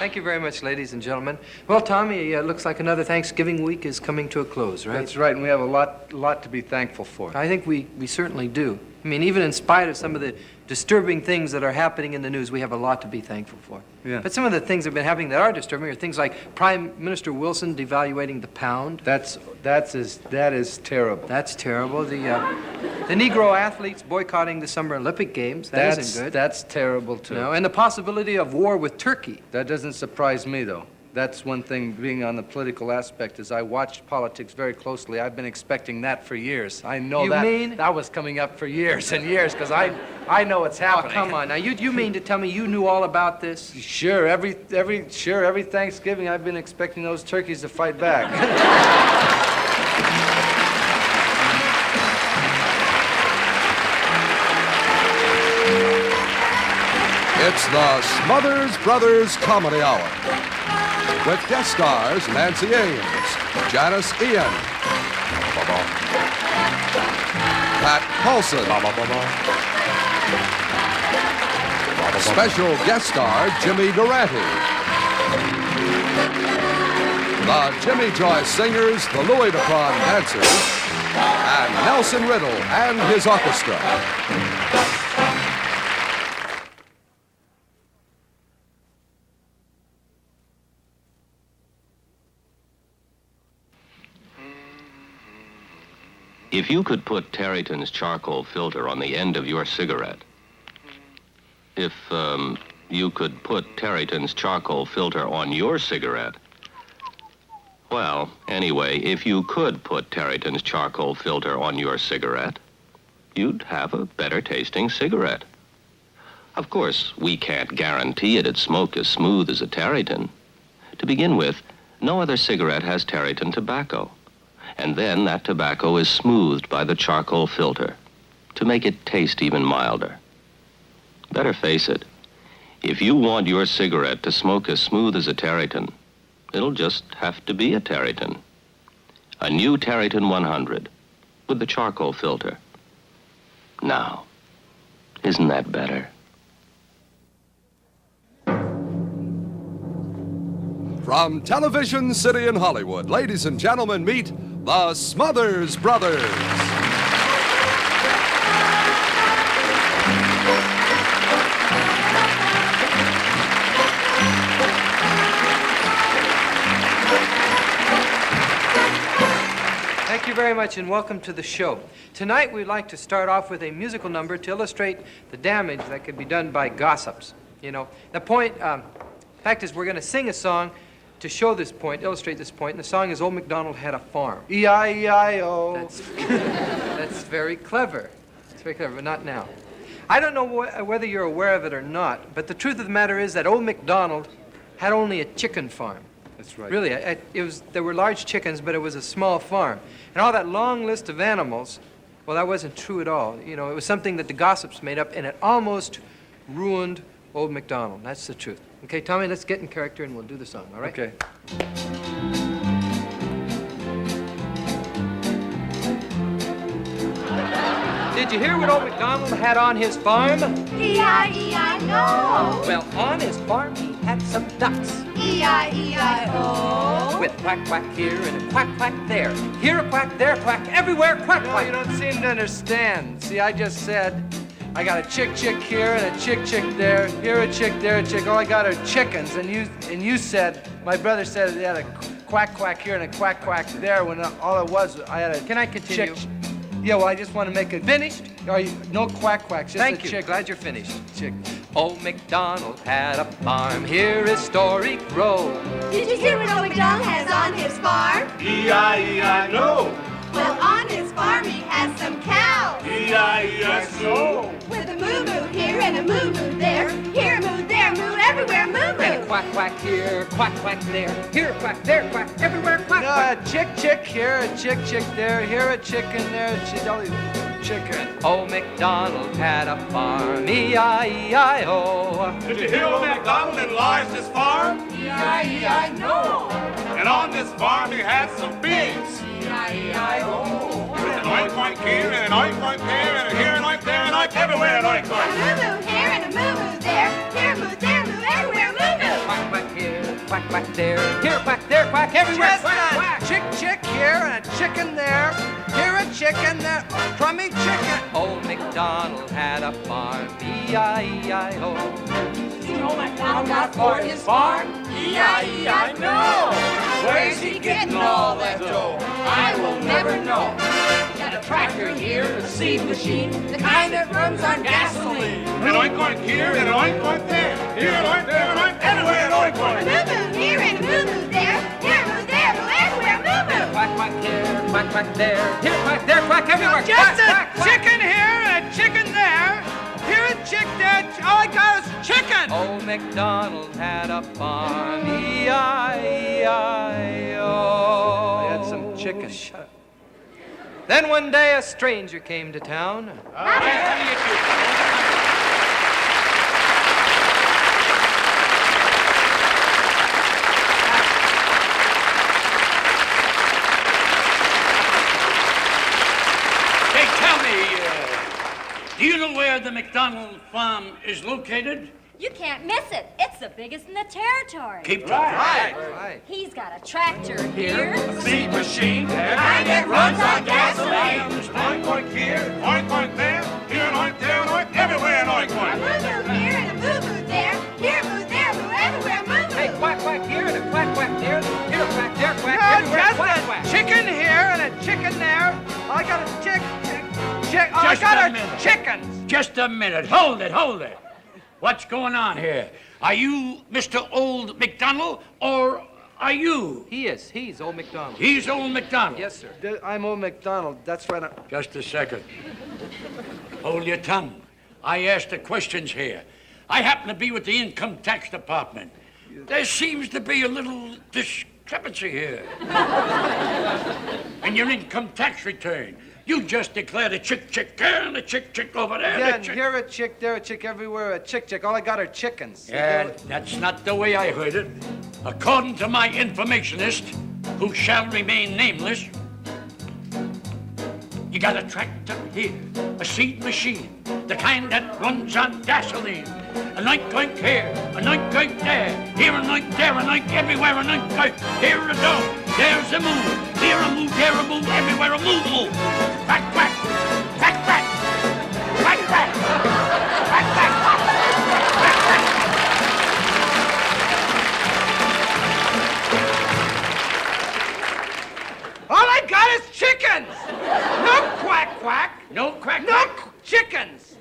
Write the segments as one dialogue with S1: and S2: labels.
S1: Thank you very much, ladies and gentlemen. Well, Tommy, it looks like another Thanksgiving week is coming to a close, right?
S2: That's right, and we have a lot to be thankful for.
S1: I think we certainly do. I mean, even in spite of some of the disturbing things that are happening in the news, we have a lot to be thankful for.
S2: Yeah.
S1: But some of the things that have been happening that are disturbing are things like Prime Minister Wilson devaluating the pound.
S2: That is terrible.
S1: That's terrible. The Negro athletes boycotting the Summer Olympic Games. That isn't good.
S2: That's terrible, too.
S1: No, and the possibility of war with Turkey.
S2: That doesn't surprise me, though. That's one thing, being on the political aspect, is I watched politics very closely. I've been expecting that for years. I know that was coming up for years and years, because I know what's happening.
S1: Oh, come on. Now, you mean to tell me you knew all about this?
S2: Sure, every Thanksgiving I've been expecting those turkeys to fight back.
S3: It's the Smothers Brothers Comedy Hour with guest stars Nancy Ames, Janis Ian, Pat Paulson, special guest star Jimmy Durante, the Jimmy Joyce Singers, the Louis Dupron Dancers, and Nelson Riddle and his orchestra.
S4: If you could put Tareyton's charcoal filter on the end of your cigarette, if you could put Tareyton's charcoal filter on your cigarette, well, anyway, if you could put Tareyton's charcoal filter on your cigarette, you'd have a better tasting cigarette. Of course, we can't guarantee it'd smoke as smooth as a Tareyton. To begin with, no other cigarette has Tareyton tobacco. And then that tobacco is smoothed by the charcoal filter to make it taste even milder. Better face it, if you want your cigarette to smoke as smooth as a Tareyton, it'll just have to be a Tareyton. A new Tareyton 100 with the charcoal filter. Now, isn't that better?
S3: From Television City in Hollywood, ladies and gentlemen, meet the Smothers Brothers.
S1: Thank you very much and welcome to the show. Tonight we'd like to start off with a musical number to illustrate the damage that could be done by gossips. You know, the fact is we're going to sing a song to show this point, illustrate this point, and the song is Old MacDonald Had a Farm.
S2: E-I-E-I-O.
S1: That's very clever. It's very clever, but not now. I don't know whether you're aware of it or not, but the truth of the matter is that Old MacDonald had only a chicken farm.
S2: That's right.
S1: Really, there were large chickens, but it was a small farm. And all that long list of animals, well, that wasn't true at all. You know, it was something that the gossips made up, and it almost ruined Old MacDonald. That's the truth. Okay, Tommy, let's get in character and we'll do the song, all right?
S2: Okay.
S1: Did you hear what Old MacDonald had on his farm?
S5: E-I-E-I-O.
S1: Well, on his farm he had some ducks.
S5: E-I-E-I-O.
S1: With quack, quack here and a quack, quack there. Here a quack, there a quack, everywhere quack,
S2: No,
S1: quack.
S2: you don't seem to understand. See, I just said I got a chick here and a chick there. Here a chick, there a chick. All I got are chickens. And you said, my brother said he had a quack here and a quack there. When all it was, I had a.
S1: Can I continue?
S2: Chick. Yeah, well, I just want to make it
S1: Finished?
S2: No quack, just
S1: Thank
S2: a
S1: you.
S2: chick.
S1: Glad you're finished.
S2: Chick.
S1: Old MacDonald had a farm. Hear his story grow.
S5: Did you hear what Old MacDonald has on his farm?
S6: E-I-E-I-know.
S5: Well, on his farm he has some cows.
S6: E-I-E-I-know.
S5: With a moo-moo here and a moo-moo there. Here a moo, there a moo, everywhere
S1: And a
S5: moo-moo.
S1: quack, quack here, quack, quack there. Here a quack, there a quack, everywhere quack,
S2: No,
S1: quack.
S2: a chick here, a chick there. Here a chicken, there a chicken.
S1: Old MacDonald had a farm, E-I-E-I-O.
S6: Did you hear old MacDonald enlarged his farm?
S5: E-I-E-I-know.
S6: And on this farm he had some pigs.
S5: E-I-E-I-O.
S6: With an oink here and an oink there and a here and oink there and oink everywhere and oink.
S5: A moo-moo here and a moo-moo there. Here a moo, there a moo, everywhere moo-moo.
S1: Quack, quack here, there. Here, quack, there, quack, everywhere.
S2: Just
S1: Quack,
S2: a
S1: quack.
S2: chick here and a chicken there. Here a chicken there, crummy chicken.
S1: Old MacDonald had a farm, E-I-E-I-O.
S5: Old MacDonald got for his farm, E-I-E-I know. Where's he getting all that dough? I will never know. He got a tractor here, a seed machine, the kind that runs on gasoline.
S6: An oink oink here and an oink oink there. Here an oink, there an oink, everywhere an oink
S5: A
S6: oink.
S5: moo-moo here and a moo-moo there. Here a moo, there a moo, everywhere a moo-moo.
S1: Quack, quack here, quack, quack there. Here, quack, there, quack, everywhere.
S2: Just
S1: Quack,
S2: a
S1: quack, quack.
S2: chicken here and a chicken there. Here a chick there, all I got is chicken.
S1: Old MacDonald had a farm, E-I-E-I-O.
S2: I had some chicken.
S1: Shut up. Then one day a stranger came to town.
S7: Hey, tell me, do you know where the McDonald farm is located?
S8: You can't miss it. It's the biggest in the territory.
S7: Keep talking.
S1: Right.
S8: He's got a tractor here.
S6: Seed machine there.
S5: Kind that runs on gasoline.
S6: Oink oink here, oink oink there. Here an oink, there an oink, everywhere an oink
S5: A
S6: oink.
S5: moo-moo here and a moo-moo there. Here a moo, there a moo, everywhere a moo-moo.
S1: Hey, quack, quack here and a quack, quack there. Here a quack, there, quack,
S2: No,
S1: everywhere.
S2: just
S1: Quack,
S2: a
S1: quack.
S2: chicken here and a chicken there. All I got is chick. All I
S7: Just
S2: got
S7: a
S2: are
S7: minute.
S2: chickens.
S7: Just a minute. Hold it, hold it. What's going on here? Are you Mr. Old McDonald or are you?
S1: He's old MacDonald.
S7: He's Old McDonald.
S1: Yes, sir.
S2: I'm old MacDonald. That's right.
S7: Just a second. Hold your tongue. I asked the questions here. I happen to be with the income tax department. There seems to be a little discrepancy here. In your income tax return, you just declared a chick here and a chick over there.
S2: Yeah,
S7: and a
S2: and
S7: chick-
S2: here a chick, there a chick, everywhere a chick. All I got are chickens.
S7: Yeah, that's not the way I heard it. According to my informationist, who shall remain nameless, you got a tractor here, a seed machine, the kind that runs on gasoline. An oink oink here, an oink oink there, here an oink, there an oink, everywhere an oink oink. Here a dog, there's a moo, here a moo, there a moo, everywhere a moo moo. Quack quack, quack quack, quack quack, quack quack.
S2: All I got is chickens. No quack quack.
S7: No quack
S2: No
S7: quack.
S2: chickens.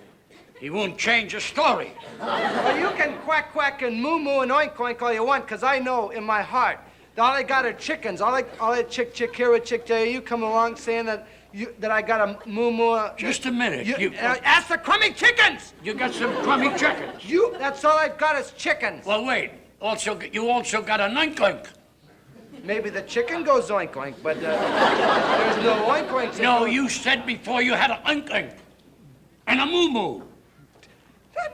S7: He won't change the story.
S2: Well, you can quack quack and moo moo and oink oink all you want, 'cause I know in my heart that all I got are chickens. All that chick here, a chick there. You come along saying that I got a moo moo.
S7: Just a minute.
S2: Ask the crummy chickens.
S7: You got some crummy chickens.
S2: That's all I've got is chickens.
S7: Well, wait. You also got an oink oink.
S2: Maybe the chicken goes oink oink, but there's no oink oink.
S7: No, you said before you had an oink oink and a moo moo.
S2: I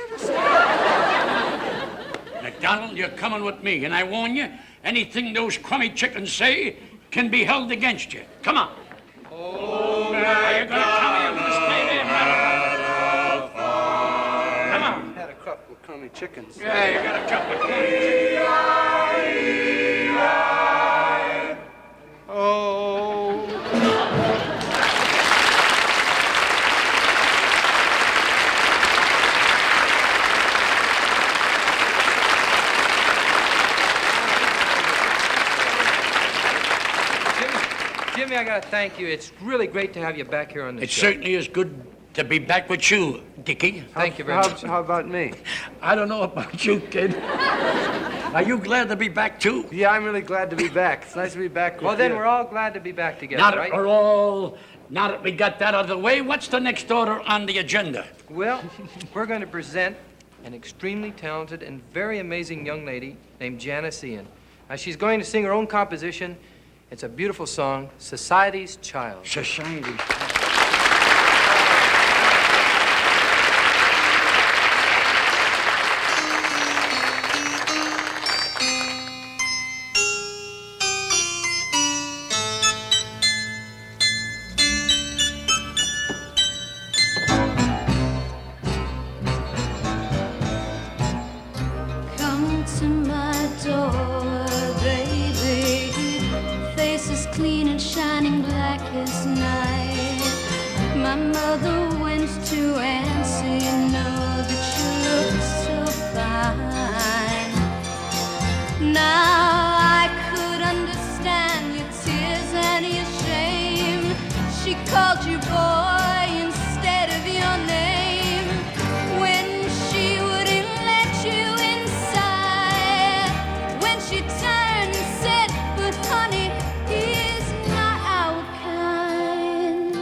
S2: never said that.
S7: McDonald, you're coming with me, and I warn you, anything those crummy chickens say can be held against you. Come on. Oh, are you gonna tell me you're gonna stay there, brother? Come on.
S2: Had a couple of crummy chickens.
S7: Yeah, you got a couple of crummy chickens.
S2: Oh.
S1: Jimmy, I gotta thank you. It's really great to have you back here on the
S7: It
S1: show.
S7: certainly is good to be back with you, Dickie.
S1: Thank you very much.
S2: How about me?
S7: I don't know about you, kid. Are you glad to be back, too?
S2: Yeah, I'm really glad to be back. It's nice to be back with
S1: Well, then
S2: you.
S1: we're all glad to be back together,
S7: Now
S1: right?
S7: that we got that out of the way, what's the next order on the agenda?
S1: Well, we're going to present an extremely talented and very amazing young lady named Janis Ian. She's going to sing her own composition. It's a beautiful song, Society's Child.
S7: Society.
S9: Come to my door. my mother went to answer, you know that you look so fine. Now I could understand your tears and your shame. She called you boy instead of your name when she wouldn't let you inside. When she turned and said, but honey, he's not our kind.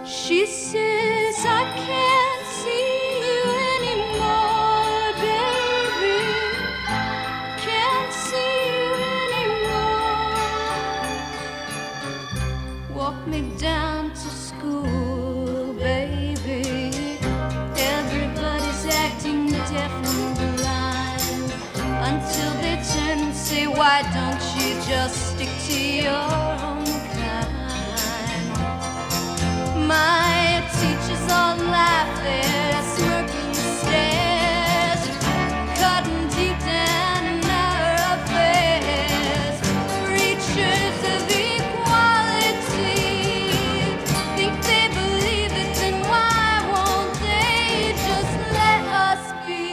S9: She says, I can't see you anymore, baby. Can't see you anymore. Walk me down to school, baby. Everybody's acting deaf and blind until they turn and say, why don't you just stick to your own kind? My teachers all laugh, they're smirking stares, cutting deep down in our affairs. Preachers of equality think they believe it, then why won't they just let us be?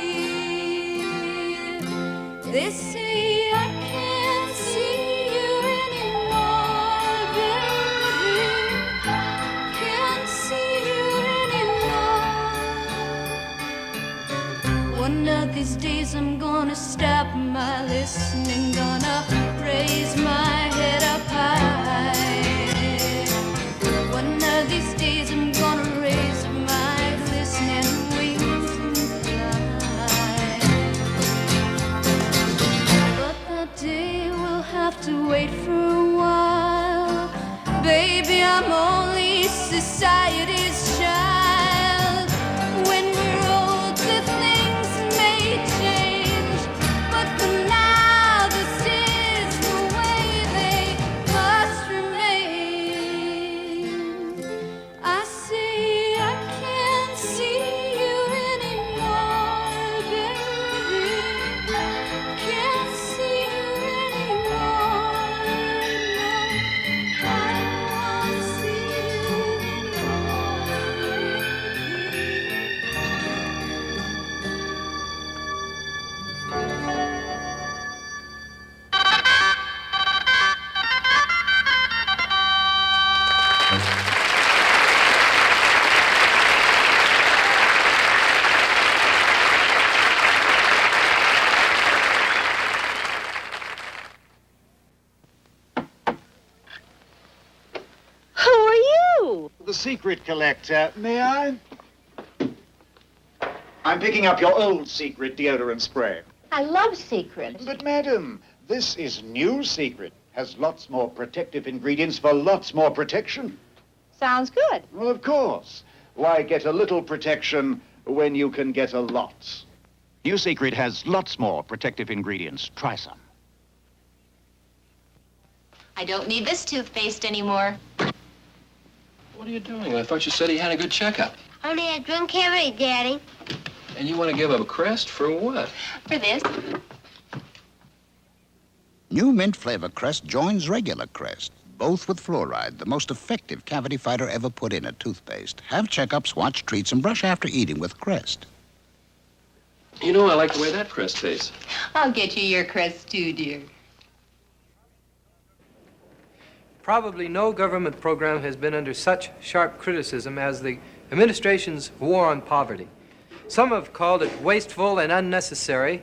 S9: They say I can't see you anymore, baby. Can't see you anymore. One of these days I'm gonna stop my listening, gonna raise my head up high. One of these days I'm gonna raise my listening wings and fly. But that day will have to wait for a while. Baby, I'm only society's child. When we're older, things may change. But for now, this is the way they must remain. I say I can't see you anymore, baby. Can't see you anymore. No, I won't see you
S10: Who are you?
S11: The secret collector, may I? I'm picking up your old secret deodorant spray.
S10: I love secrets.
S11: But, madam, this is new secret. Has lots more protective ingredients for lots more protection.
S10: Sounds good.
S11: Well, of course. Why get a little protection when you can get a lot? New secret has lots more protective ingredients. Try some.
S12: I don't need this toothpaste anymore.
S13: What are you doing? I thought you said he had a good checkup.
S14: Only I drunk heavy, Daddy.
S13: And you want to give up a Crest for what?
S12: For this.
S15: New mint flavor Crest joins regular Crest, both with fluoride, the most effective cavity fighter ever put in a toothpaste. Have checkups, watch treats, and brush after eating with Crest.
S13: You know, I like the way that Crest tastes.
S12: I'll get you your Crest too, dear.
S1: Probably no government program has been under such sharp criticism as the administration's war on poverty. Some have called it wasteful and unnecessary,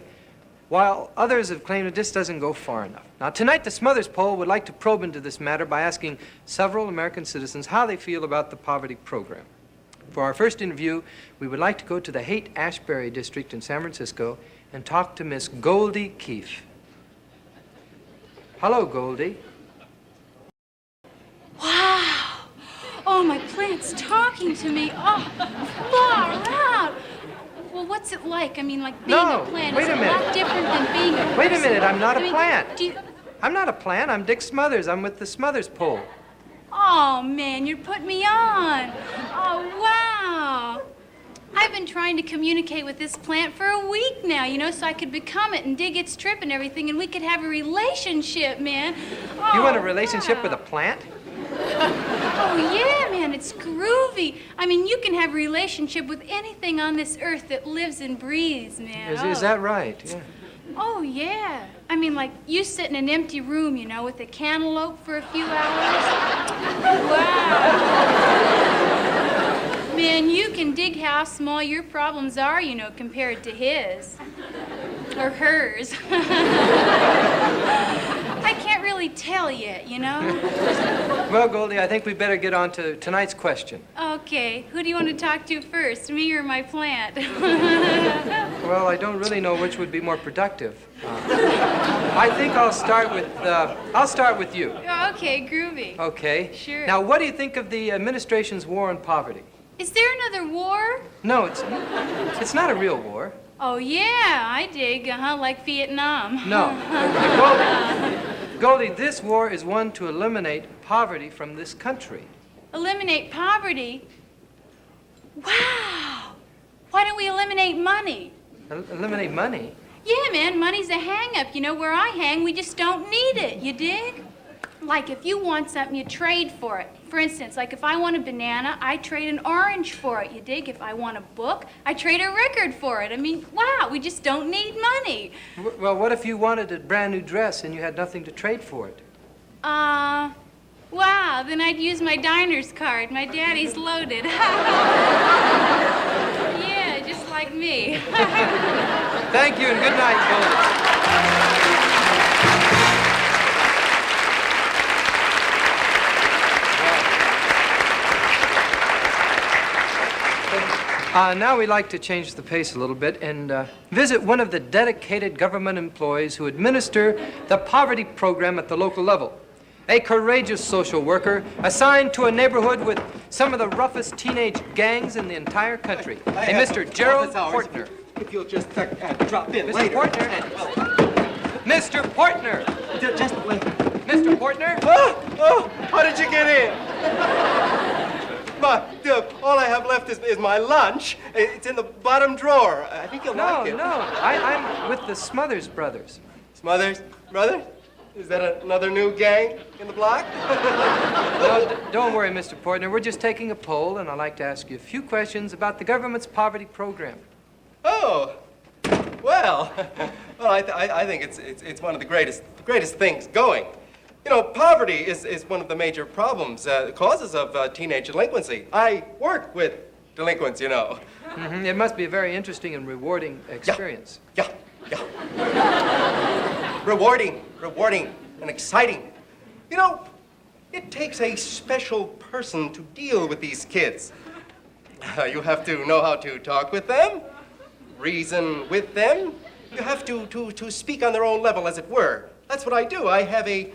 S1: while others have claimed it just doesn't go far enough. Now, tonight, the SMOTHERS poll would like to probe into this matter by asking several American citizens how they feel about the poverty program. For our first interview, we would like to go to the Haight-Ashbury district in San Francisco and talk to Miss Goldie Keefe. Hello, Goldie.
S9: Wow! Oh, my plant's talking to me. Oh, far out. Well, what's it like? I mean, like being
S1: No,
S9: a plant
S1: wait
S9: is
S1: a
S9: a
S1: minute.
S9: lot different than being a person.
S1: Wait a minute, I'm not a
S9: I mean,
S1: plant.
S9: do you-
S1: I'm not a plant, I'm Dick Smothers. I'm with the SMOTHERS poll.
S9: Oh, man, you're putting me on. Oh, wow. I've been trying to communicate with this plant for a week now, you know, so I could become it and dig its trip and everything, and we could have a relationship, man. Oh,
S1: You want a relationship with a plant?
S9: Oh, yeah, man, it's groovy.
S16: I mean, you can have a relationship with anything on this earth that lives and breathes, man.
S1: Is that right? Yeah.
S16: Oh, yeah. I mean, like, you sit in an empty room, you know, with a cantaloupe for a few hours. Wow. Man, you can dig how small your problems are, you know, compared to his. Or hers. I can't really tell yet, you know?
S1: Well, Goldie, I think we better get on to tonight's question.
S16: Okay, who do you want to talk to first, me or my plant?
S1: Well, I don't really know which would be more productive. I think I'll start with you.
S16: Okay, groovy.
S1: Okay.
S16: Sure.
S1: Now, what do you think of the administration's war on poverty?
S16: Is there another war?
S1: No, it's not a real war.
S16: Oh, yeah, I dig, like Vietnam.
S1: No. Goldie, this war is one to eliminate poverty from this country.
S16: Eliminate poverty? Wow! Why don't we eliminate money?
S1: Eliminate money?
S16: Yeah, man, money's a hang-up. You know, where I hang, we just don't need it, you dig? Like, if you want something, you trade for it. For instance, like if I want a banana, I trade an orange for it, you dig? If I want a book, I trade a record for it. I mean, wow, we just don't need money.
S1: Well, what if you wanted a brand new dress and you had nothing to trade for it?
S16: Wow, then I'd use my diner's card. My daddy's loaded. Yeah, just like me.
S1: Thank you and good night, Goldie. Now we'd like to change the pace a little bit and visit one of the dedicated government employees who administer the poverty program at the local level. A courageous social worker assigned to a neighborhood with some of the roughest teenage gangs in the entire country. A Mr. Gerald Portner.
S17: If you'll just drop in
S1: Mr.
S17: later.
S1: Portner. Mr. Portner.
S17: Just wait.
S1: Mr. Portner.
S17: Oh, how did you get in? All I have left is my lunch. It's in the bottom drawer. I think you'll like it.
S1: No, I'm with the Smothers brothers.
S17: Smothers? Brothers? Is that another new gang in the block?
S1: No, don't worry, Mr. Portner. We're just taking a poll, and I'd like to ask you a few questions about the government's poverty program.
S17: Oh, well, I think it's one of the greatest things going. You know, poverty is one of the major problems, causes of teenage delinquency. I work with delinquents, you know.
S1: Mm-hmm. It must be a very interesting and rewarding experience.
S17: Yeah. Rewarding and exciting. You know, it takes a special person to deal with these kids. You have to know how to talk with them, reason with them. You have to speak on their own level, as it were. That's what I do. I have a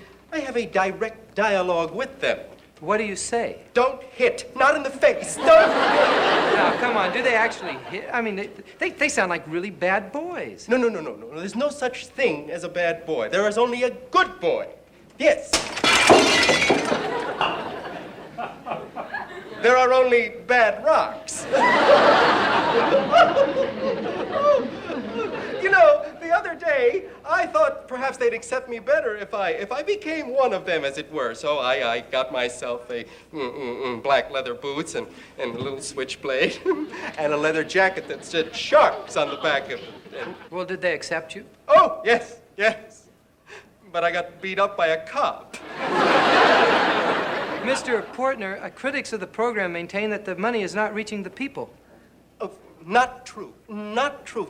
S17: direct dialogue with them.
S1: What do you say?
S17: Don't hit. Not in the face. Don't.
S1: Now, come on. Do they actually hit? I mean, they sound like really bad boys.
S17: No. There's no such thing as a bad boy. There is only a good boy. Yes. There are only bad rocks. You know, the other day, I thought perhaps they'd accept me better if I became one of them, as it were. So I got myself a black leather boots and a little switchblade and a leather jacket that said sharks on the back of it.
S1: Well, did they accept you?
S17: Oh, yes. But I got beat up by a cop.
S1: Mr. Portner, critics of the program maintain that the money is not reaching the people.
S17: Not true.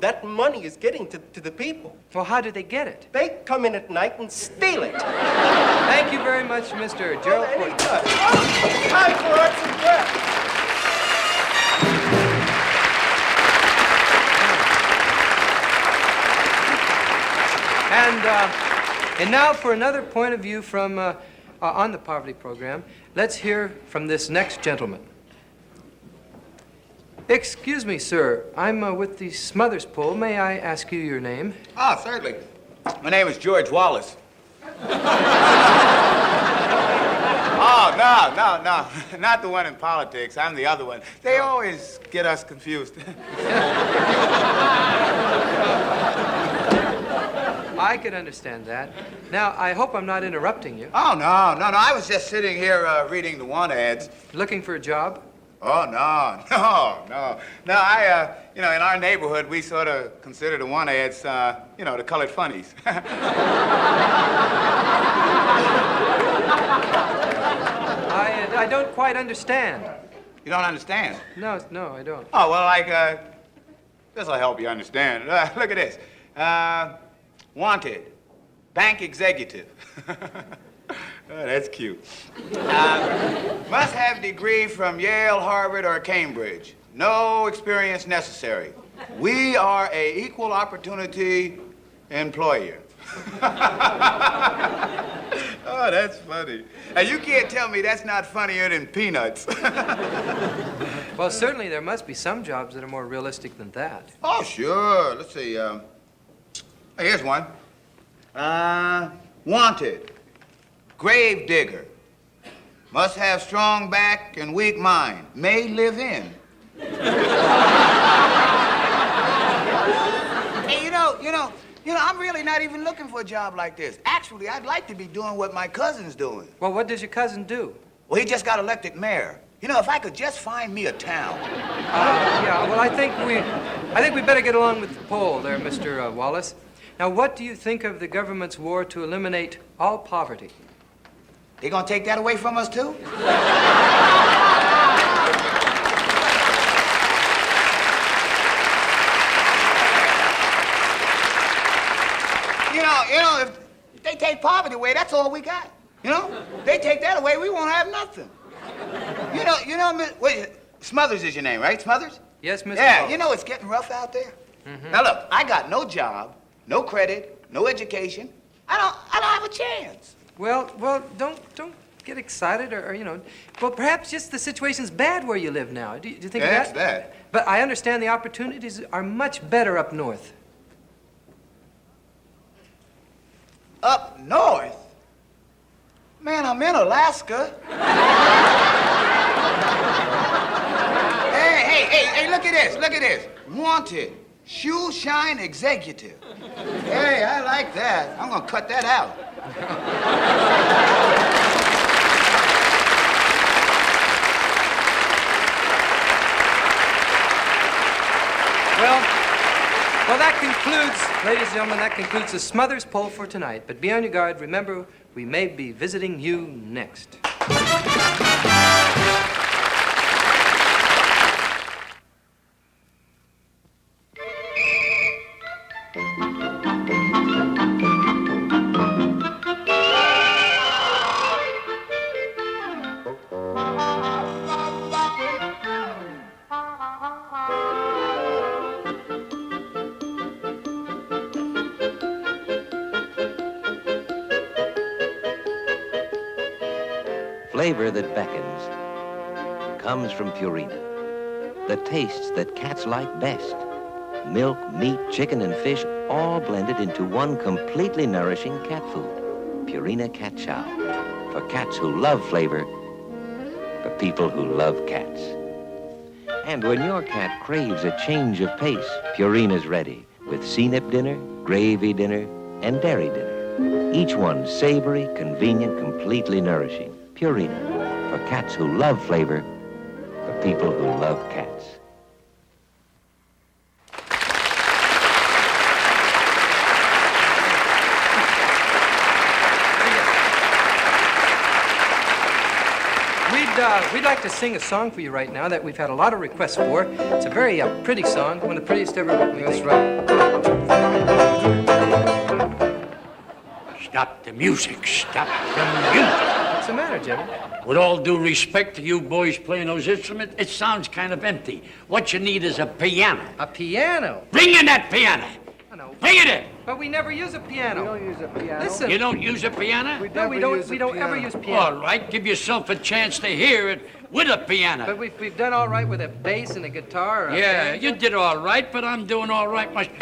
S17: That money is getting to the people.
S1: Well, how do they get it?
S17: They come in at night and steal it.
S1: Thank you very much, Mr. Gerald Portner.
S17: Time for arts and crafts.
S1: And now for another point of view from on the poverty program. Let's hear from this next gentleman. Excuse me, sir. I'm with the Smothers poll. May I ask you your name?
S18: Ah, certainly. My name is George Wallace. Oh, no. Not the one in politics. I'm the other one. They always get us confused.
S1: I could understand that. Now, I hope I'm not interrupting you.
S18: Oh, no. I was just sitting here reading the want ads.
S1: Looking for a job?
S18: Oh, no. In our neighborhood, we sort of consider the one-ads, the colored funnies.
S1: I don't quite understand.
S18: You don't understand?
S1: No, I don't.
S18: Oh, well, this'll help you understand. Look at this. Wanted, bank executive. Oh, that's cute. Must have degree from Yale, Harvard, or Cambridge. No experience necessary. We are a equal opportunity employer. Oh, that's funny. And you can't tell me that's not funnier than peanuts.
S1: Well, certainly there must be some jobs that are more realistic than that.
S18: Oh, sure. Let's see. Here's one. Wanted. Grave digger. Must have strong back and weak mind. May live in. Hey, I'm really not even looking for a job like this. Actually, I'd like to be doing what my cousin's doing.
S1: Well, what does your cousin do?
S18: Well, he just got elected mayor. If I could just find me a town.
S1: Yeah, well, I think we better get along with the poll there, Mr. Wallace. Now, what do you think of the government's war to eliminate all poverty?
S18: They gonna take that away from us, too? If they take poverty away, that's all we got. They take that away, we won't have nothing. Wait, Smothers is your name, right? Smothers?
S1: Yes, Mr.
S18: Yeah,
S1: Wallace.
S18: it's getting rough out there. Mm-hmm. Now, look, I got no job, no credit, no education. I don't have a chance.
S1: Well, don't get excited or well, perhaps just the situation's bad where you live now. Do you think of that?
S18: That's bad.
S1: But I understand the opportunities are much better up north.
S18: Up north? Man, I'm in Alaska. Hey, look at this. Wanted, shoe shine executive. Hey, I like that. I'm gonna cut that out.
S1: Well, that concludes, ladies and gentlemen, that concludes the Smothers poll for tonight. But be on your guard. Remember, we may be visiting you next.
S19: Flavor that beckons comes from Purina. The tastes that cats like best. Milk, meat, chicken, and fish, all blended into one completely nourishing cat food. Purina Cat Chow. For cats who love flavor, for people who love cats. And when your cat craves a change of pace, Purina's ready with CNIP dinner, gravy dinner, and dairy dinner. Each one savory, convenient, completely nourishing. Purina, for cats who love flavor, for people who love cats.
S1: We'd like to sing a song for you right now that we've had a lot of requests for. It's a very pretty song, one of the prettiest ever written. That's right.
S7: Stop the music. Stop the music.
S1: What's the matter, Jimmy?
S7: With all due respect to you boys playing those instruments, it sounds kind of empty. What you need is a piano.
S1: A piano?
S7: Bring in that piano. Bring it in.
S1: But we never use a piano.
S2: We don't use a piano.
S1: Listen.
S7: You don't use a piano?
S1: We don't ever use piano.
S7: All right, give yourself a chance to hear it with a piano.
S1: But we've done all right with a bass and a guitar. Or
S7: Yeah, you did all right, but I'm doing all right myself.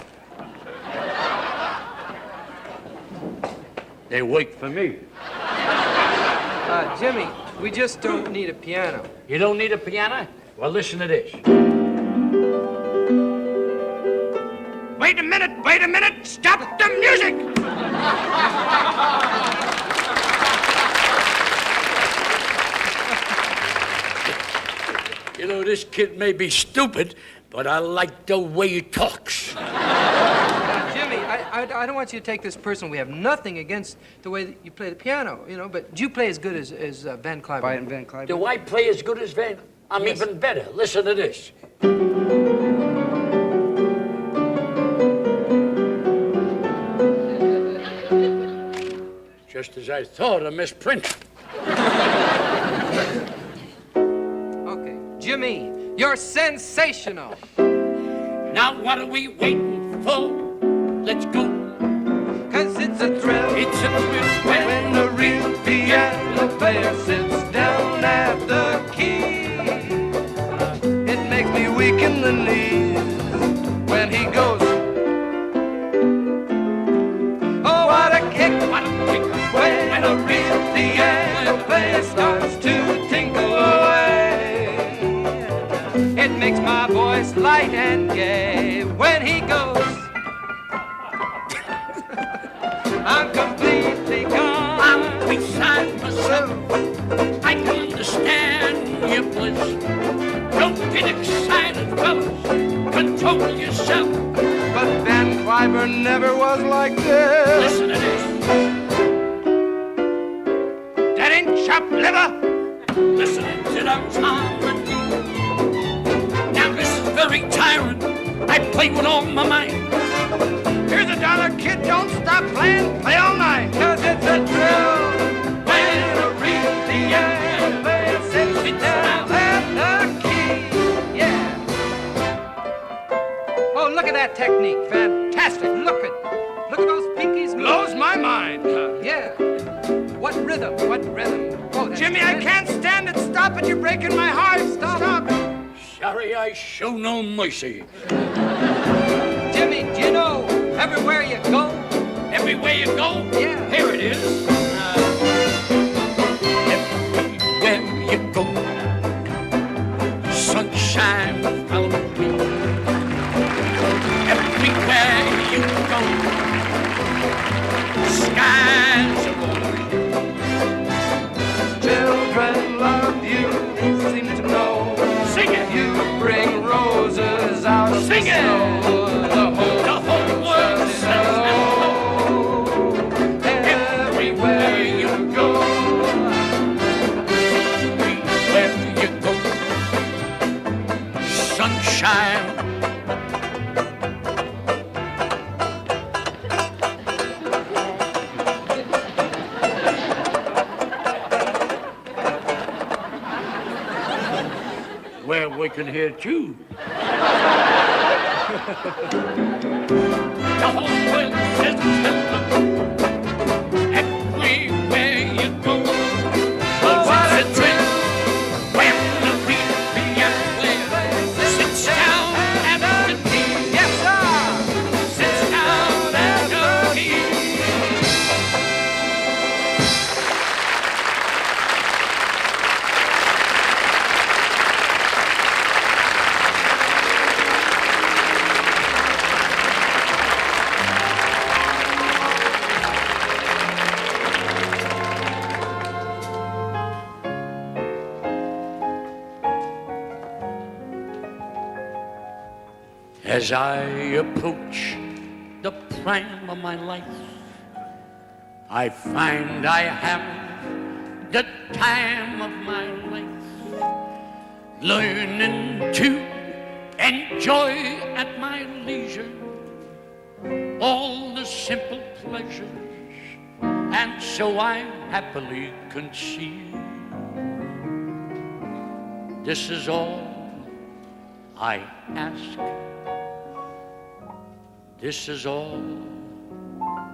S7: They wait for me.
S1: Jimmy, we just don't need a piano.
S7: You don't need a piano? Well, listen to this. Wait a minute, stop the music! You know, this kid may be stupid, but I like the way he talks.
S1: Jimmy, I don't want you to take this personal. We have nothing against the way that you play the piano, you know, but do you play as good as Van Cliburn?
S2: Van Cliburn.
S7: Do I play as good as Van? I'm
S1: Yes.
S7: even better. Listen to this. Just as I thought, a misprint.
S1: Okay. Jimmy, you're sensational.
S7: Now what are we waiting for? Let's go.
S1: 'Cause it's a thrill.
S7: It's a thrill
S1: When the real piano player sits down at the key. It makes me weak in the knees when he goes. Oh, what a kick,
S7: what a kick.
S1: when a real piano player starts to tinkle away. It makes my voice light and gay when he goes. I'm completely gone.
S7: I'm beside myself. I can understand your bliss. Don't get excited, fellas. Control yourself.
S1: But Van Cliburn never was like this.
S7: Listen to this. That ain't chopped liver. Listening to those harmonies. Now this is very tiring. I play with all my might. Here's $1, kid. Don't stop playing. Play all night.
S1: 'Cause it's a thrill when a real piano player sits down at the key. Yeah. Oh, look at that technique. Fantastic. Look at those pinkies.
S7: Blows my mind.
S1: Yeah. What rhythm? What rhythm? Oh, that's
S7: Jimmy, I
S1: tremendous.
S7: can't stand it. Stop it. You're breaking my heart.
S1: Stop.
S7: Sorry, I show no mercy.
S1: Jimmy, do you know everywhere you go?
S7: Everywhere you go?
S1: Yeah.
S7: Here it is. Everywhere you go, sunshine will follow me. Everywhere you go, skies are gonna be.
S1: Children love you, seem to know.
S7: Sing it.
S1: You bring roses out of
S7: Sing
S1: the
S7: it.
S1: snow. The
S7: whole world says hello.
S1: Everywhere you go.
S7: Everywhere you go, sunshine. Well, we can hear it too. The whole world says hello. Everywhere you go. Oh, what a thrill when the real piano player sits down at the key.
S1: Yes, sir.
S7: Sits down at the key. As I approach the prime of my life, I find I have the time of my life, learning to enjoy at my leisure all the simple pleasures, and so I happily conceive. This is all I ask. This is all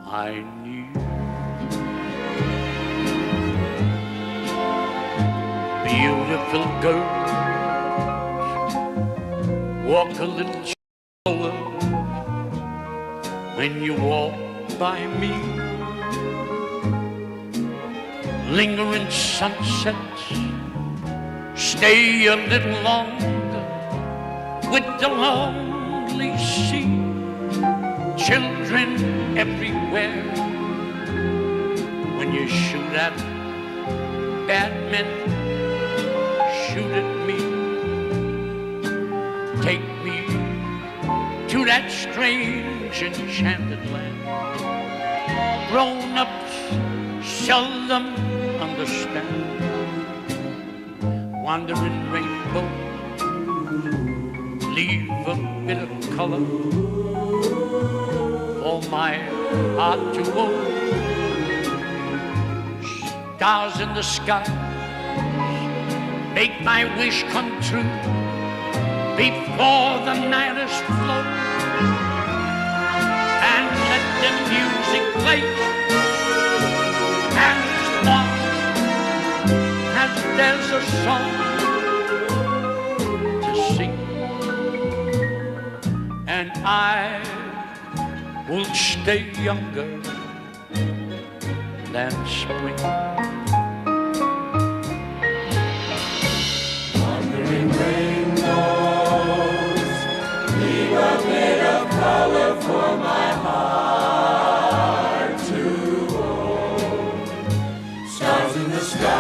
S7: I need. Beautiful girls, walk a little slower when you walk by me. Lingering sunsets, stay a little longer with the lonely sea. Children everywhere, when you shoot at bad men, shoot at me. Take me to that strange enchanted land. Grown-ups seldom understand. Wandering rainbow, leave a bit of color for my heart to hold. Stars in the sky, make my wish come true before the night is flown. And let the music play as long as there's a song to sing. And I will stay younger than spring.
S5: Wandering rainbows, leave a bit of color for my heart to hold. Stars in the sky,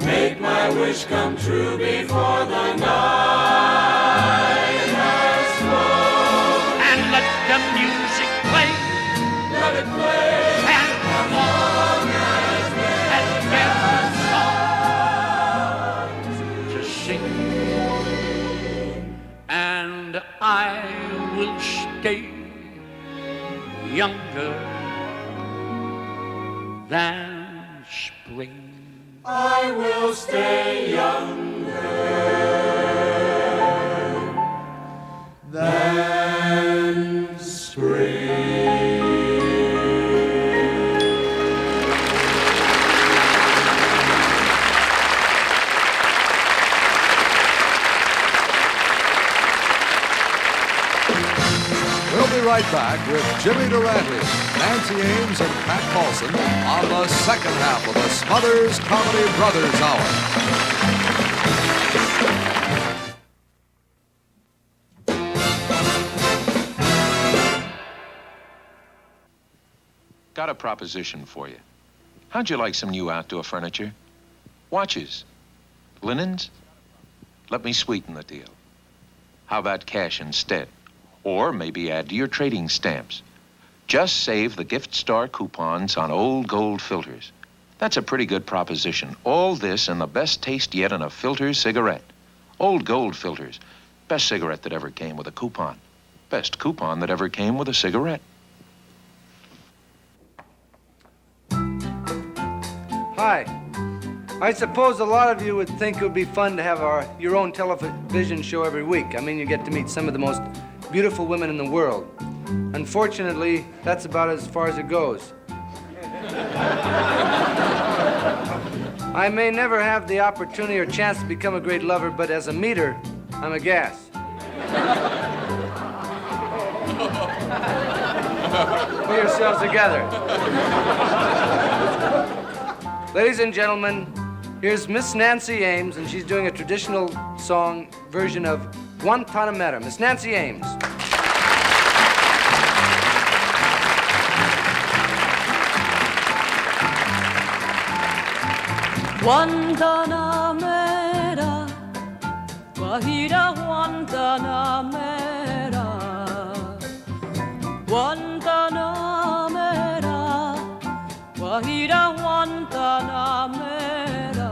S5: make my wish come true before the night has flown.
S7: And let the music play.
S5: Let it play.
S7: And
S5: as long as
S7: there's a song to sing. And I will stay younger than spring.
S5: I will stay younger than spring.
S3: We'll be right back with Jimmy Durante, Nancy Ames, and Pat Paulson on the second half of the Smothers Comedy Brothers Hour.
S13: Got a proposition for you. How'd you like some new outdoor furniture? Watches? Linens? Let me sweeten the deal. How about cash instead? Or maybe add to your trading stamps. Just save the gift star coupons on old gold filters. That's a pretty good proposition. All this and the best taste yet in a filter cigarette. Old gold filters. Best cigarette that ever came with a coupon. Best coupon that ever came with a cigarette.
S2: Hi. I suppose a lot of you would think it would be fun to have your own television show every week. I mean, you get to meet some of the most beautiful women in the world. Unfortunately, that's about as far as it goes. I may never have the opportunity or chance to become a great lover, but as a meter, I'm a gas. Pull yourselves together. Ladies and gentlemen, here's Miss Nancy Ames, and she's doing a traditional song version of Guantanamera. Miss Nancy Ames.
S9: Guantanamera, Guajira Guantanamera, Guantanamera, Guajira Guantanamera.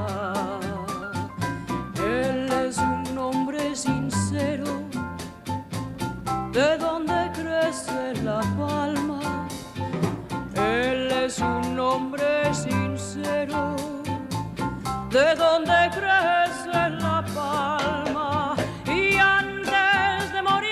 S9: Él es un hombre sincero, de donde crece la palma. Él es un hombre sincero, de donde crece la palma. Y antes de morir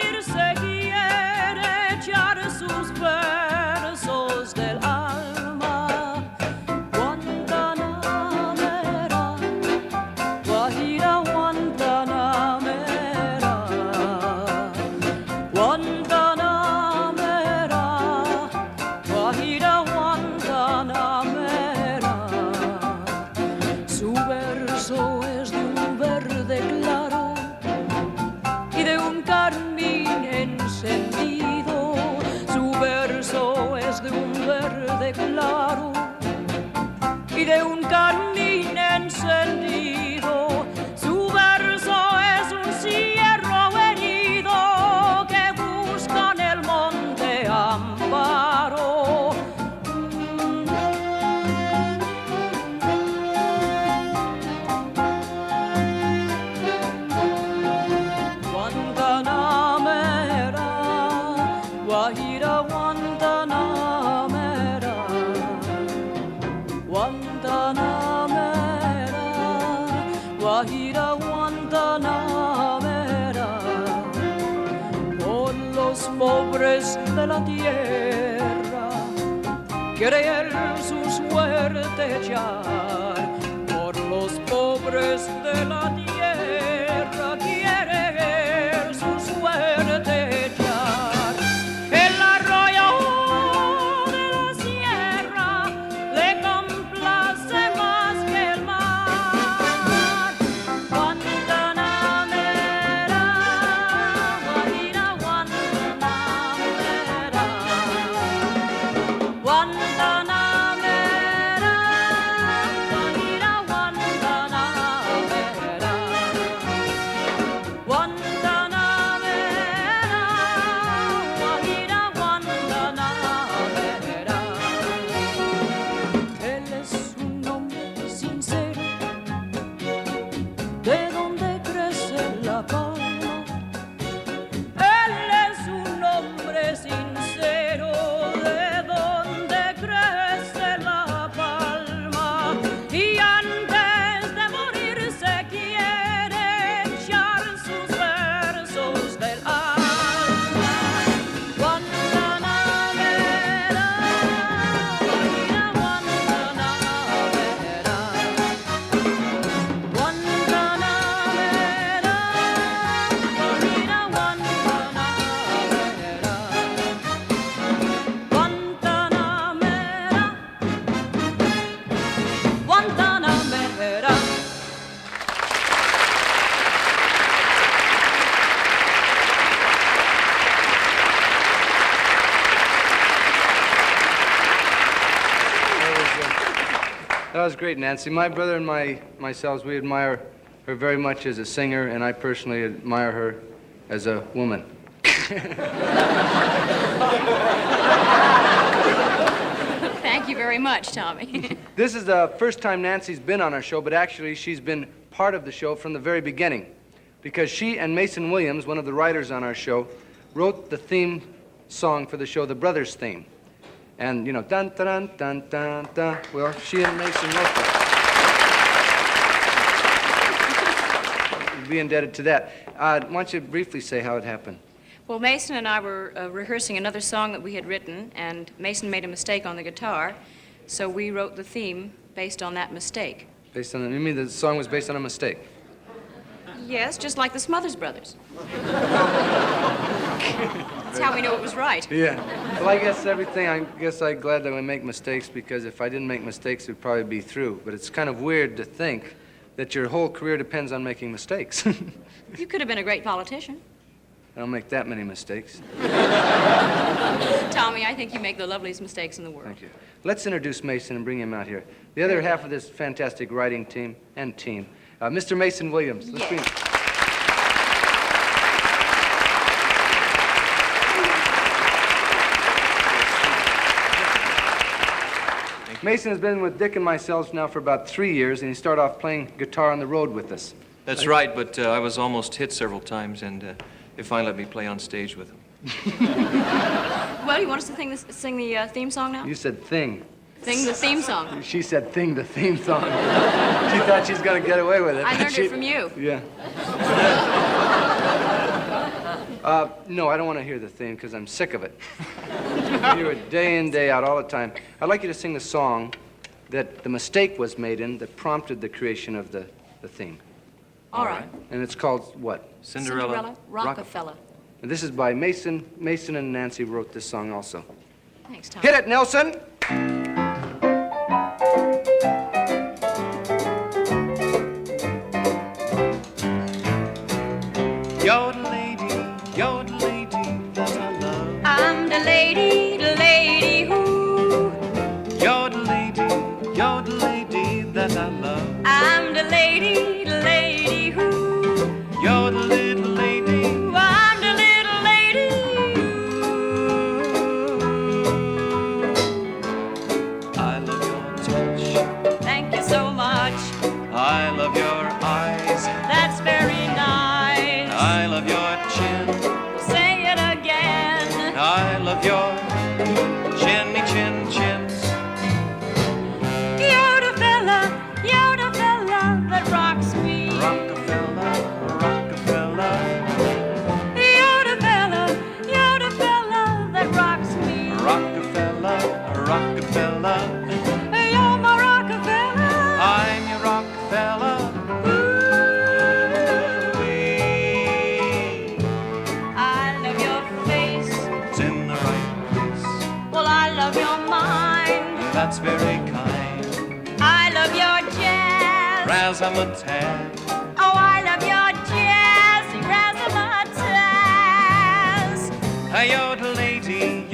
S20: Guantanamera, por los pobres de la tierra, querer su suerte echar, por los pobres de la tierra, querer su suerte echar. El arroyo de la sierra le complace más que el mar. Guantanamera, Guajira, Guantanamera, Guantanamera, Guajira, Guantanamera, Guantanamera, Guajira, Guantanamera. Él es un hombre sincero, de donde crece la palma. Él es un hombre sincero, de donde crece la palma. Y antes de morirse quiere echar sus versos del alma. Guantanamera, Guajira, Guantanamera, Guantanamera, Guajira, Guantanamera, Guantanamera, Guantanamera.
S2: That was great, Nancy. My brother and myself, we admire her very much as a singer, and I personally admire her as a woman.
S21: Thank you very much, Tommy.
S2: This is the first time Nancy's been on our show, but actually she's been part of the show from the very beginning, because she and Mason Williams, one of the writers on our show, wrote the theme song for the show, the Brothers theme. And, you know, dun, dun, dun, dun, dun. Well, she and Mason wrote that. We'll be indebted to that. Why don't you briefly say how it happened?
S21: Well, Mason and I were rehearsing another song that we had written, and Mason made a mistake on the guitar, so we wrote the theme based on that mistake.
S2: Based on, you mean the song was based on a mistake?
S21: Yes, just like the Smothers Brothers. That's how we knew it was right.
S2: Yeah. Well, I guess I'm glad that we make mistakes, because if I didn't make mistakes, it would probably be through. But it's kind of weird to think that your whole career depends on making mistakes.
S21: You could have been a great politician.
S2: I don't make that many mistakes.
S21: Tommy, I think you make the loveliest mistakes in the world.
S2: Thank you. Let's introduce Mason and bring him out here. The other half of this fantastic writing team, Mr. Mason Williams. Let's bring him. Mason has been with Dick and myself now for about 3 years, and he started off playing guitar on the road with us.
S22: That's right, but I was almost hit several times, and they finally let me play on stage with him.
S21: Well, you want us to sing the theme song now?
S2: You said thing.
S21: Sing the theme song.
S2: She said thing, the theme song. She thought she's going to get away with it.
S21: I learned it from you.
S2: Yeah. No, I don't want to hear the theme because I'm sick of it. I hear it day in, day out, all the time. I'd like you to sing the song that the mistake was made in that prompted the creation of the theme.
S21: All right.
S2: And it's called what?
S21: Cinderella Rockefeller.
S2: And this is by Mason. Mason and Nancy wrote this song also.
S21: Thanks, Tom.
S2: Hit it, Nelson!
S5: You're the lady that I love.
S9: I'm the lady who.
S5: You're the lady that I love.
S9: I'm the lady who.
S5: You're the little lady.
S9: I'm the little lady.
S5: I love your touch.
S9: Thank you so much.
S5: I love your eyes.
S9: That's very nice.
S5: I love your chin.
S9: Say
S4: that's very kind.
S20: I love your jazz.
S4: Razzmatazz.
S20: Oh, I love your jazz. Razzmatazz.
S4: A yodel lady,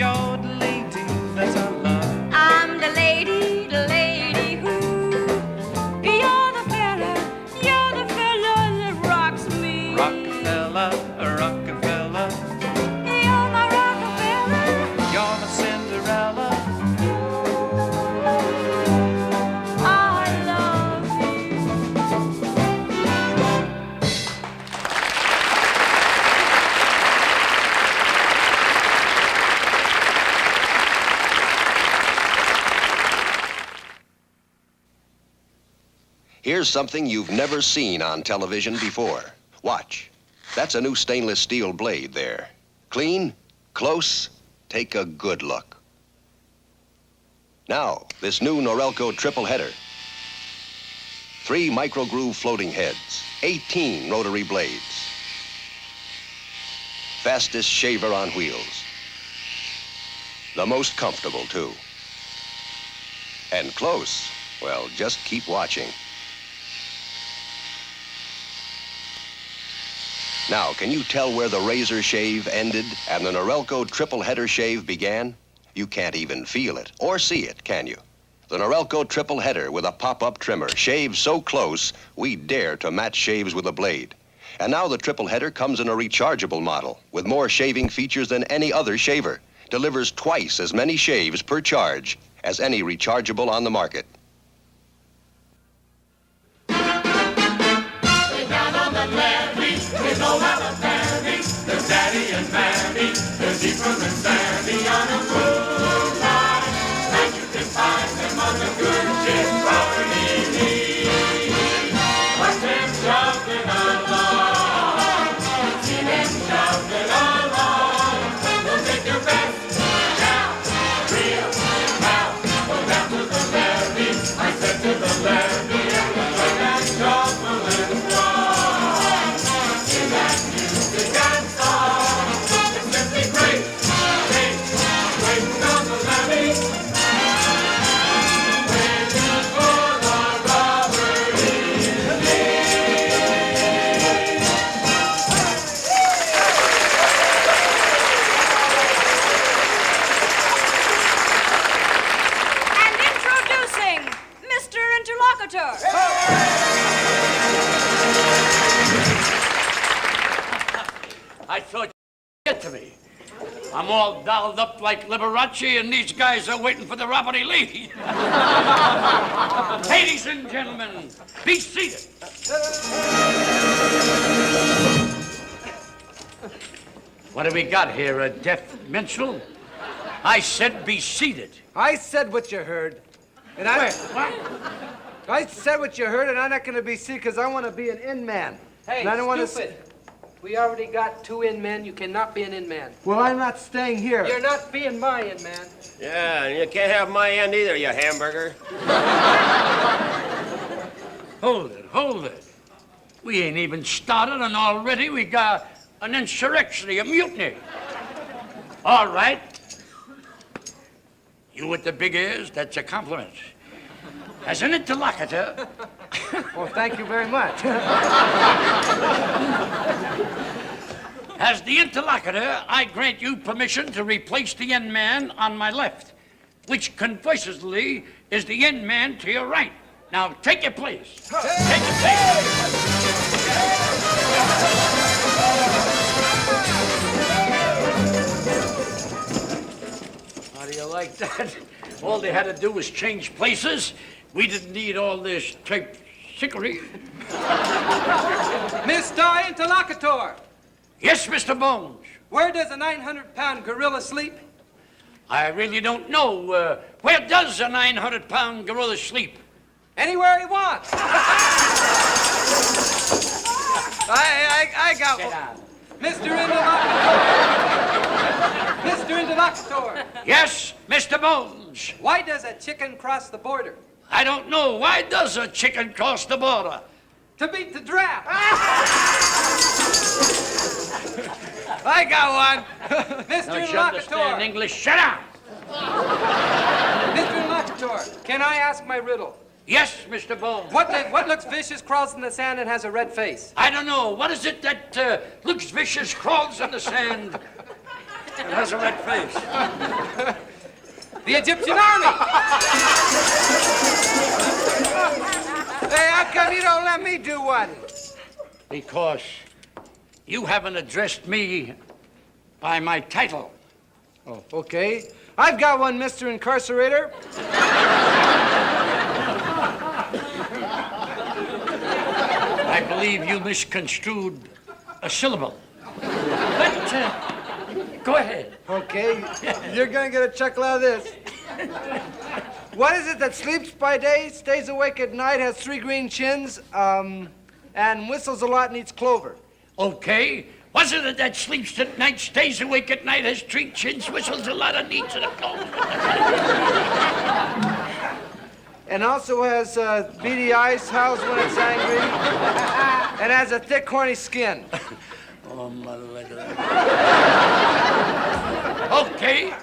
S4: that's our love.
S20: I'm the lady who. You're the fella that rocks me.
S4: Rockefeller, Rockefeller.
S20: You're my Rockefeller.
S4: You're my Cinderella.
S20: I love you.
S8: Here's something you've never seen on television before. Watch. That's a new stainless steel blade there. Clean, close, take a good look. Now, this new Norelco triple header. 3 micro-groove floating heads, 18 rotary blades. Fastest shaver on wheels. The most comfortable, too. And close, well, just keep watching. Now, can you tell where the razor shave ended and the Norelco triple header shave began? You can't even feel it or see it, can you? The Norelco triple header with a pop-up trimmer shaves so close, we dare to match shaves with a blade. And now the triple header comes in a rechargeable model with more shaving features than any other shaver. Delivers twice as many shaves per charge as any rechargeable on the market.
S5: There's no Alabama, there's Daddy and Mammy, there's Ephraim and Sammy on a moonlight night. You can find them on the good ship property. Watch them jumping along, see them jumping along. We'll take your best shout, real loud. Go down to the levee, I said to the levee, and the join that shuffle and walk.
S7: I thought you'd get to me. I'm all dolled up like Liberace, and these guys are waiting for the robbery lady. Ladies and gentlemen, be seated. What have we got here, a deaf minstrel? I said be seated.
S2: I said what you heard. And I...
S7: What?
S2: I said what you heard, and I'm not going to be seated because I want to be an in man.
S1: Hey,
S2: and I don't
S1: stupid. We already got 2 in men. You cannot be an in man.
S2: Well, I'm not staying here.
S1: You're not being my in man.
S23: Yeah, and you can't have my end either, you hamburger.
S7: Hold it. We ain't even started, and already we got an insurrection, a mutiny. All right. You with the big ears, that's a compliment. As an interlocutor...
S2: Well, thank you very much.
S7: As the interlocutor, I grant you permission to replace the end man on my left, which conversely is the end man to your right. Now, take your place. Take your place. How do you like that? All they had to do was change places. We didn't need all this type trickery.
S1: Mr. Interlocutor!
S7: Yes, Mr. Bones?
S1: Where does a 900-pound gorilla sleep?
S7: I really don't know. Where does a 900-pound gorilla sleep?
S1: Anywhere he wants.
S2: I got
S7: Sit
S2: one.
S7: down.
S1: Mr. Interlocutor! Mr. Interlocutor!
S7: Yes, Mr. Bones?
S1: Why does a chicken cross the border?
S7: I don't know. Why does a chicken cross the border?
S1: To beat the draft.
S2: I got one.
S1: Mr.
S7: Don't you
S1: Interlocutor!
S7: understand English? Shut up!
S1: Mr. Interlocutor! Cantor, can I ask my riddle?
S7: Yes, Mr. Bones.
S1: What looks vicious, crawls in the sand, and has a red face?
S7: I don't know. What is it that looks vicious, crawls in the sand, and has a red face?
S1: The Egyptian army! Hey, how come you don't let me do one?
S7: Because you haven't addressed me by my title.
S1: Oh, okay. I've got one, Mr. Incarcerator.
S7: I believe you misconstrued a syllable. But go ahead.
S1: Okay, you're gonna get a chuckle out of this. What is it that sleeps by day, stays awake at night, has 3 green chins, and whistles a lot and eats clover?
S7: Okay. Was it that sleeps at night, stays awake at night, has 3 chins, whistles a lot, and eats a clover?
S1: And also has beady eyes, howls when it's angry, and has a thick, horny skin.
S7: Oh, mother, look at that. Okay.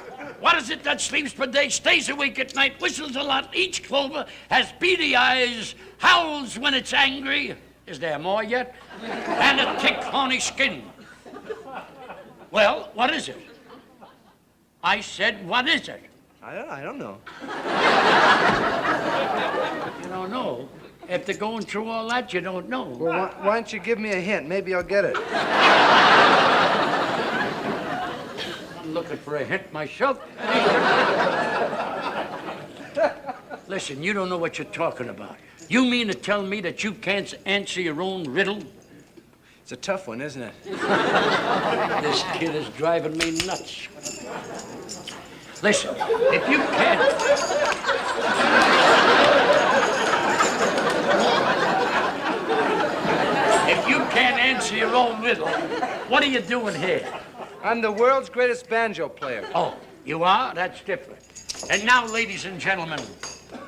S7: What is it that sleeps by day, stays awake at night, whistles a lot, eats clover, has beady eyes, howls when it's angry? Is there more yet? And a thick, horny skin. Well, what is it? I said, what is it?
S1: I don't know.
S7: You don't know? After going through all that, you don't know.
S1: Well, why don't you give me a hint? Maybe I'll get it.
S7: I'm looking for a hint myself. Listen, you don't know what you're talking about. You mean to tell me that you can't answer your own riddle?
S1: It's a tough one, isn't it?
S7: This kid is driving me nuts. Listen, if you can't... If you can't answer your own riddle, what are you doing here?
S1: I'm the world's greatest banjo player.
S7: Oh, you are? That's different. And now, ladies and gentlemen,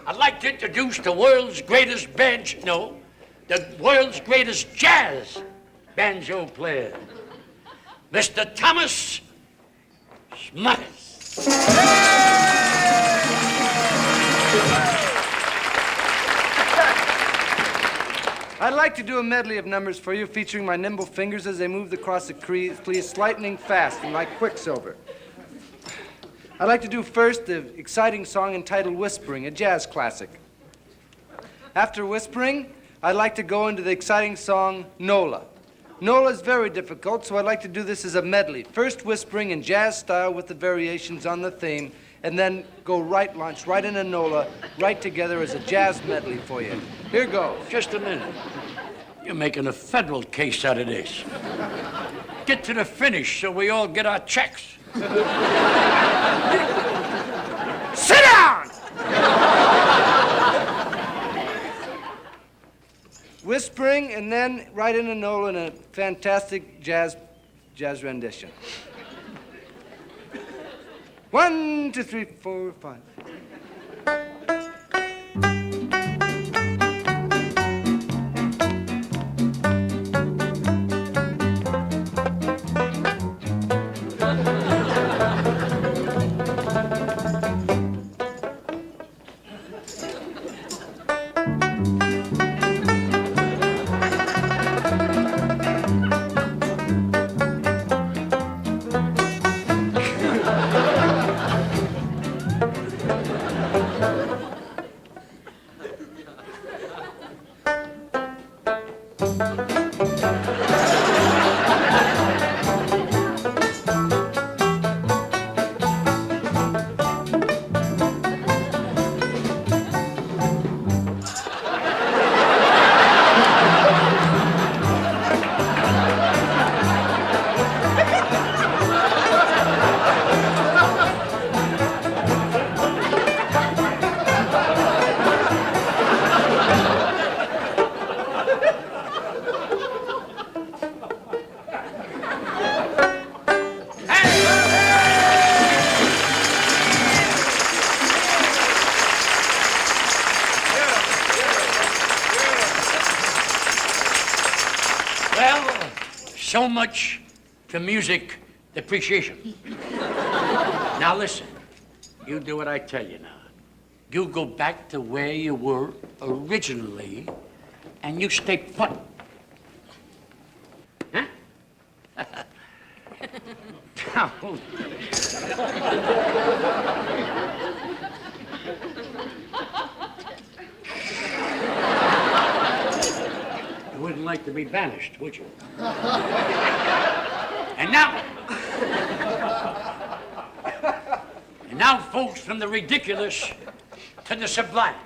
S7: I'd like to introduce the world's greatest the world's greatest jazz banjo player, Mr. Thomas Smothers.
S1: I'd like to do a medley of numbers for you featuring my nimble fingers as they move across the keys, lightning fast and like quicksilver. I'd like to do first the exciting song entitled Whispering, a jazz classic. After Whispering, I'd like to go into the exciting song Nola. Nola is very difficult, so I'd like to do this as a medley. First Whispering in jazz style with the variations on the theme, and then launch right into Nola, right together as a jazz medley for you. Here goes.
S7: Just a minute. You're making a federal case out of this. Get to the finish so we all get our checks. Sit down!
S1: Whispering, and then right into Nola in a fantastic jazz rendition. 1, 2, 3, 4, 5.
S7: So much to music depreciation. Now listen, you do what I tell you now. you go back to where you were originally, and you stay put. Huh? Now, you wouldn't like to be banished, would you? And now, folks, from the ridiculous to the sublime.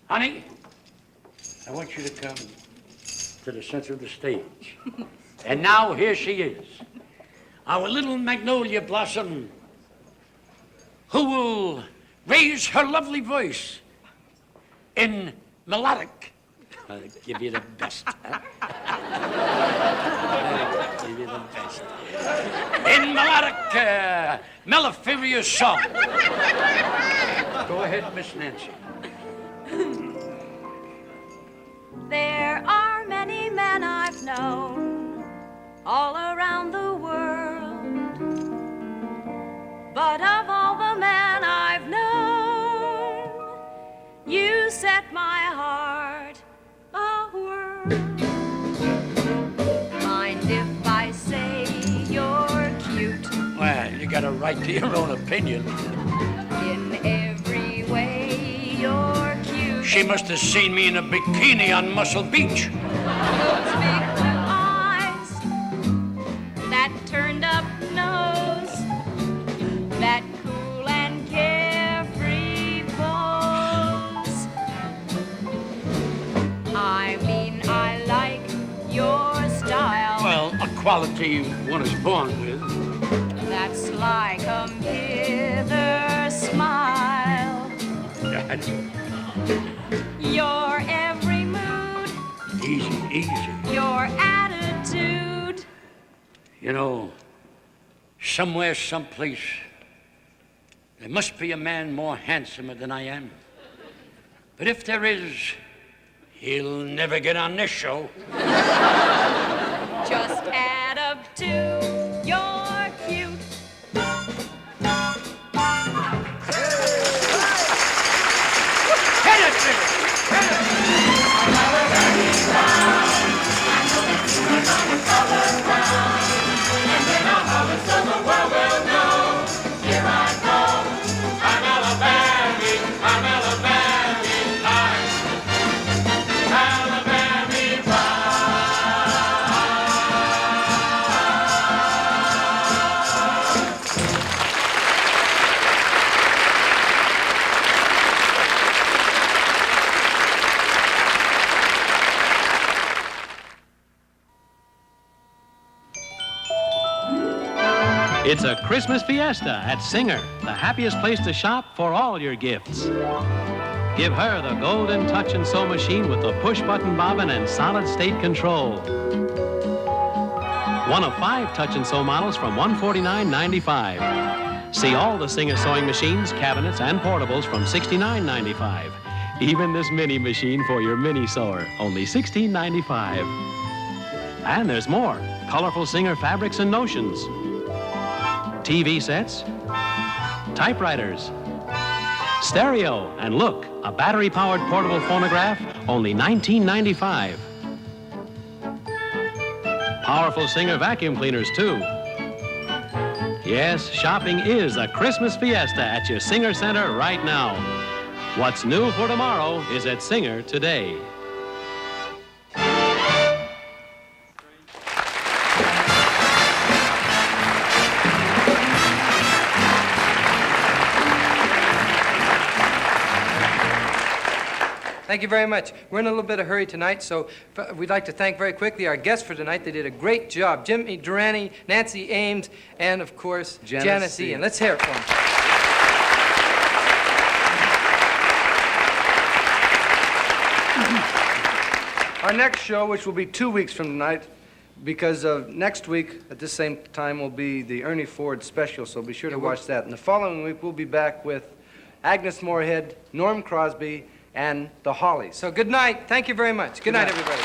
S7: Honey, I want you to come to the center of the stage. And now, here she is, our little magnolia blossom, who will raise her lovely voice in melodic. I'll give you the best. I'll give you the best. In melodic, mellifluous song. Go ahead, Miss Nancy.
S20: There are many men I've known all around the world, but of all the men I've known, you set my heart a-whirl. Mind if I say you're cute?
S7: Well, you got a right to your own opinion.
S20: In every way, you're cute.
S7: She must have seen me in a bikini on Muscle Beach.
S20: Those big blue eyes, that turned up nose, that cool and carefree pose. I mean, I like your style.
S7: Well, a quality one is born with.
S20: That sly come hither smile. Your every mood,
S7: Easy, easy.
S20: your attitude.
S7: You know, somewhere, someplace, there must be a man more handsomer than I am. But if there is, he'll never get on this show.
S20: Just add up to your cute.
S6: It's a Christmas fiesta at Singer, the happiest place to shop for all your gifts. Give her the golden touch and sew machine with the push-button bobbin and solid-state control. One of 5 touch and sew models from $149.95. See all the Singer sewing machines, cabinets, and portables from $69.95. Even this mini machine for your mini sewer, only $16.95. And there's more. Colorful Singer fabrics and notions. TV sets, typewriters, stereo, and look, a battery-powered portable phonograph, only $19.95. Powerful Singer vacuum cleaners, too. Yes, shopping is a Christmas fiesta at your Singer Center right now. What's new for tomorrow is at Singer today.
S1: Thank you very much. We're in a little bit of hurry tonight, so we'd like to thank very quickly our guests for tonight. They did a great job. Jimmy Durante, Nancy Ames, and of course, Janis. And let's hear it for them.
S2: Our next show, which will be 2 weeks from tonight, because next week at this same time will be the Ernie Ford special, so be sure to watch that. And the following week, we'll be back with Agnes Moorehead, Norm Crosby, and the Hollies.
S1: So good night. Thank you very much. Good night, everybody.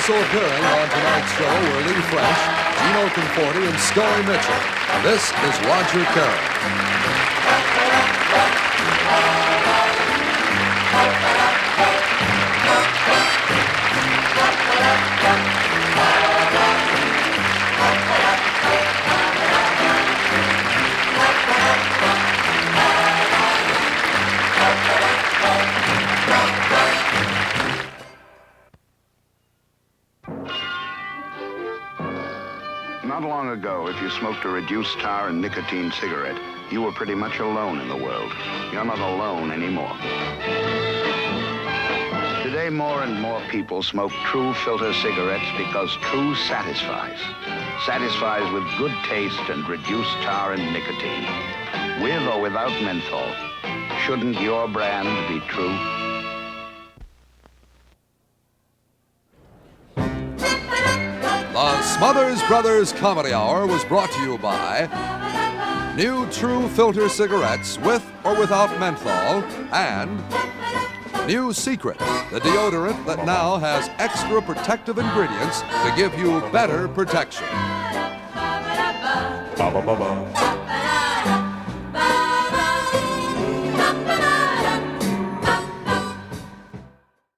S3: Also appearing on tonight's show were Lee French, Gino Conforti, and Scully Mitchell. This is Roger Carroll.
S10: Not long ago, if you smoked a reduced tar and nicotine cigarette, you were pretty much alone in the world. You're not alone anymore. Today, more and more people smoke true filter cigarettes because true satisfies. Satisfies with good taste and reduced tar and nicotine. With or without menthol. Shouldn't your brand be true?
S3: The Smothers Brothers Comedy Hour was brought to you by new True Filter cigarettes with or without menthol and new Secret, the deodorant that now has extra protective ingredients to give you better protection.
S11: Ba ba ba ba.